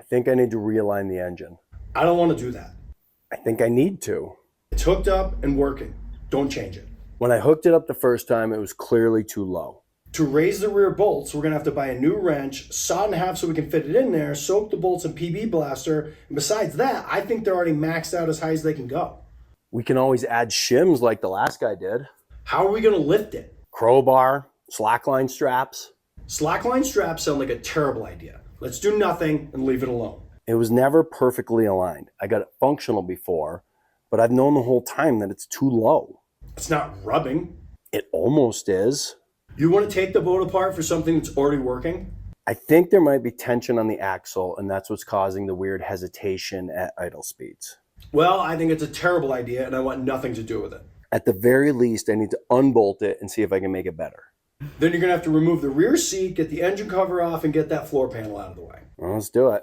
think I need to realign the engine. I don't want to do that. I think I need to. It's hooked up and working. Don't change it. When I hooked it up the first time, it was clearly too low. To raise the rear bolts, we're going to have to buy a new wrench, saw it in half so we can fit it in there, soak the bolts in PB Blaster, and besides that, I think they're already maxed out as high as they can go. We can always add shims like the last guy did. How are we going to lift it? Crowbar, slackline straps. Slackline straps sound like a terrible idea. Let's do nothing and leave it alone. It was never perfectly aligned. I got it functional before, but I've known the whole time that it's too low. It's not rubbing. It almost is. You want to take the boat apart for something that's already working? I think there might be tension on the axle, and that's what's causing the weird hesitation at idle speeds. Well, I think it's a terrible idea, and I want nothing to do with it. At the very least, I need to unbolt it and see if I can make it better. Then you're going to have to remove the rear seat, get the engine cover off, and get that floor panel out of the way. Well, let's do it.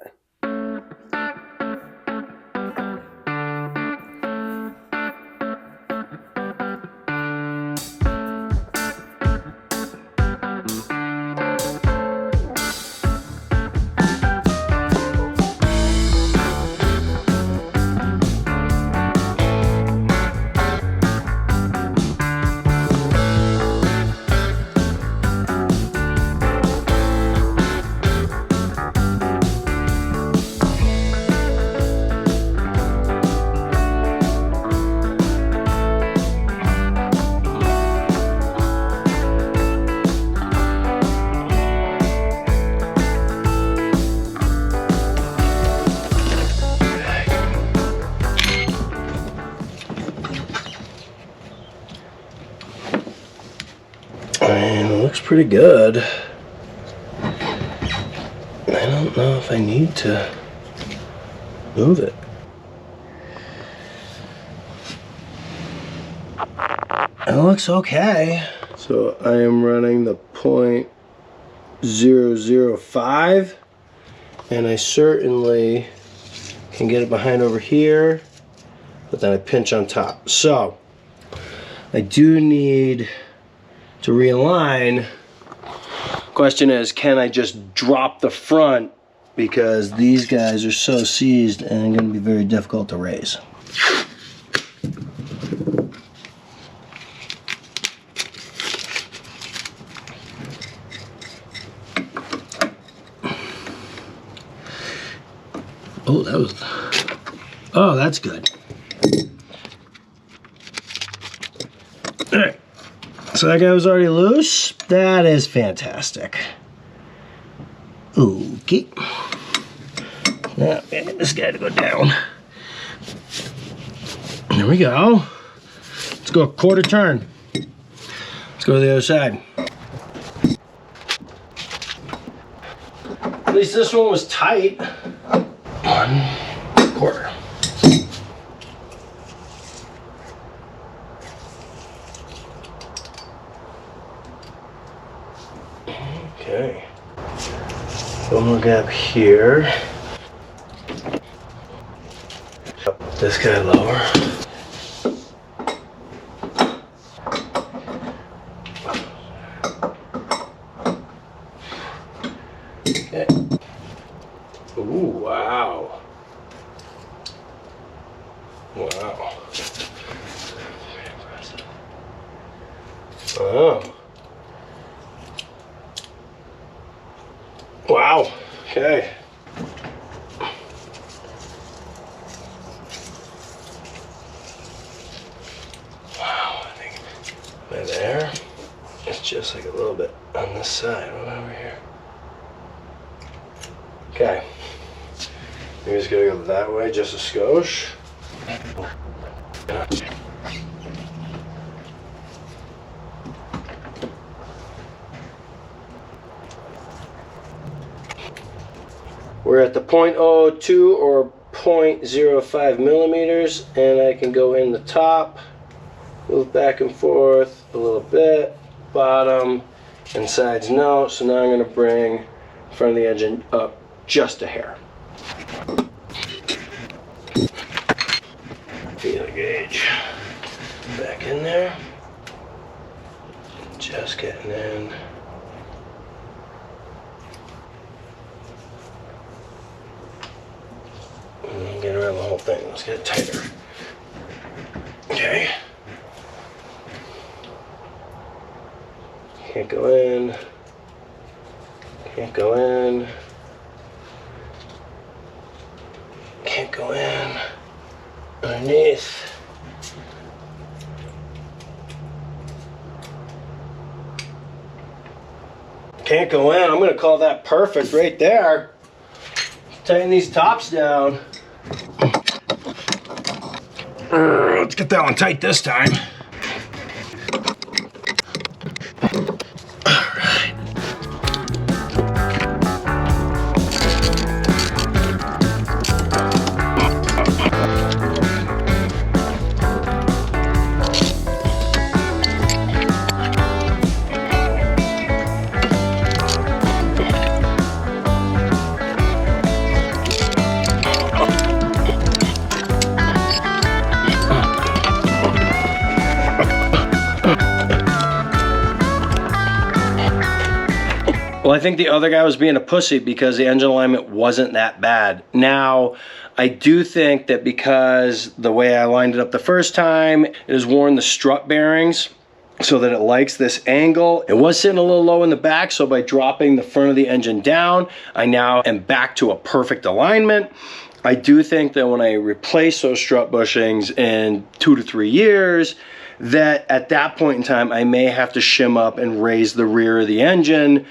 It looks pretty good. I don't know if I need to move it. It looks okay. So I am running the 0.005, and I certainly can get it behind over here, but then I pinch on top. So I do need to realign. Question is, can I just drop the front, because these guys are so seized and going to be very difficult to raise. Oh, that's good. All right. So that guy was already loose. That is fantastic. Okay. Now I need this guy to go down. There we go. Let's go a quarter turn. Let's go to the other side. At least this one was tight. 1/4. Okay. One more gap here. This guy lower. Okay. Ooh, wow. Wow. Very impressive. Oh. Wow. Okay. Wow, I think right there. It's just like a little bit on this side. What about over here? Okay. Maybe just gonna go that way just a skosh. We're at the 0.02 or 0.05 millimeters, and I can go in the top, move back and forth a little bit, bottom and sides no. So now I'm going to bring the front of the engine up just a hair. Feel the gauge back in there, just getting in. whole thing. Let's get it tighter. Okay. Can't go in. Can't go in. Can't go in. Underneath. Can't go in. I'm gonna call that perfect right there. Tighten these tops down. Let's get that one tight this time. Well, I think the other guy was being a pussy because the engine alignment wasn't that bad. Now, I do think that because the way I lined it up the first time, it has worn the strut bearings so that it likes this angle. It was sitting a little low in the back, so by dropping the front of the engine down, I now am back to a perfect alignment. I do think that when I replace those strut bushings in 2 to 3 years, that at that point in time, I may have to shim up and raise the rear of the engine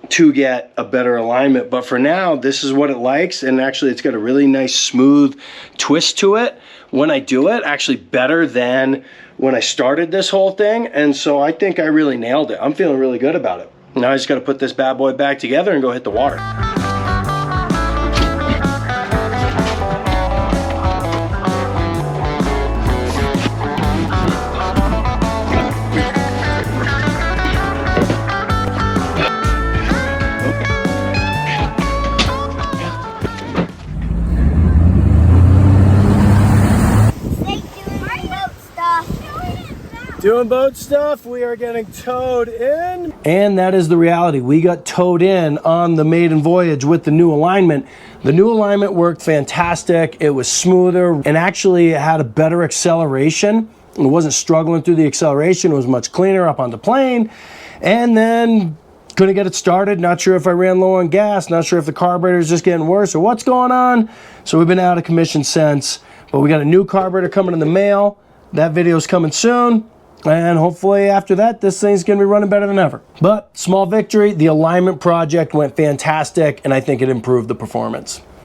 to get a better alignment. But for now, this is what it likes, and actually it's got a really nice smooth twist to it when I do it, actually better than when I started this whole thing. And so I think I really nailed it. I'm feeling really good about it. Now I just got to put this bad boy back together and go hit the water. Doing boat stuff, we are getting towed in. And that is the reality. We got towed in on the maiden voyage with the new alignment. The new alignment worked fantastic. It was smoother and actually it had a better acceleration. It wasn't struggling through the acceleration. It was much cleaner up on the plane. And then couldn't get it started. Not sure if I ran low on gas. Not sure if the carburetor is just getting worse or what's going on. So we've been out of commission since. But we got a new carburetor coming in the mail. That video is coming soon. And hopefully after that, this thing's gonna be running better than ever. But small victory, the alignment project went fantastic, and I think it improved the performance.